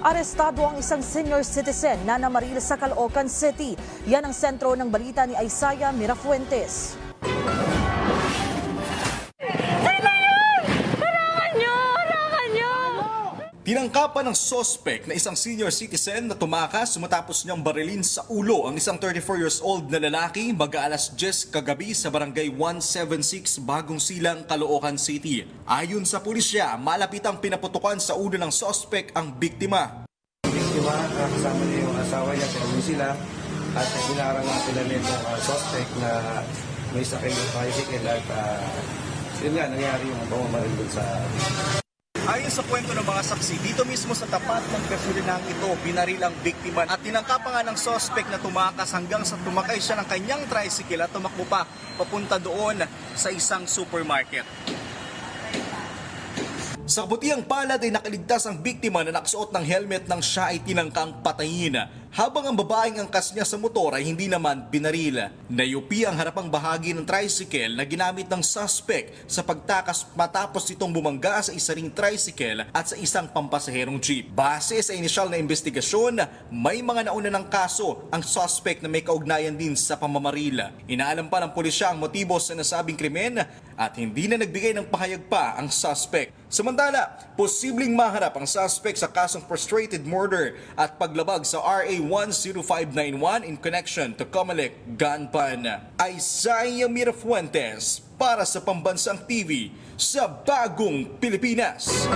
Arestado ang isang senior citizen na namaril sa Caloocan City. Yan ang sentro ng balita ni Isaiah Mirafuentes. Tinangkapan ng sospek na isang senior citizen na tumakas matapos niyang barilin sa ulo ang isang 34 years old na lalaki mag-aalas 10 kagabi sa barangay 176 Bagong Silang, Caloocan City. Ayon sa pulisya, malapitang pinaputukan sa ulo ng sospek ang biktima. Biktima, kasama niya yung asawa niya, kaya sila at hinarangan sila nitong sospek na may sakay ng tricycle at yun nga, nangyari yung pamamaril dun sa... Ayon sa kwento ng mga saksi, dito mismo sa tapat ng gasolinang ito, binaril ang biktima at tinangka pa nga ng sospek na tumakas hanggang sa tumakay siya ng kanyang tricycle at tumakbo pa papunta doon sa isang supermarket. Sa kabutihang palad ay nakaligtas ang biktima na nakasuot ng helmet nang siya ay tinangkang patayin. Habang ang babaeng angkas niya sa motor ay hindi naman binaril. Nayupi ang harapang bahagi ng tricycle na ginamit ng suspect sa pagtakas matapos itong bumangga sa isa ring tricycle at sa isang pampasaherong jeep. Base sa inisyal na investigasyon, may mga nauna ng kaso ang suspect na may kaugnayan din sa pamamaril. Inaalam pa ng pulisya ang motibo sa nasabing krimen at hindi na nagbigay ng pahayag pa ang suspect. Samantala, posibleng maharap ang suspect sa kasong frustrated murder at paglabag sa RA 10591 in connection to Comelec gun ban. Isaiah Mirafuentes para sa Pambansang TV sa Bagong Pilipinas.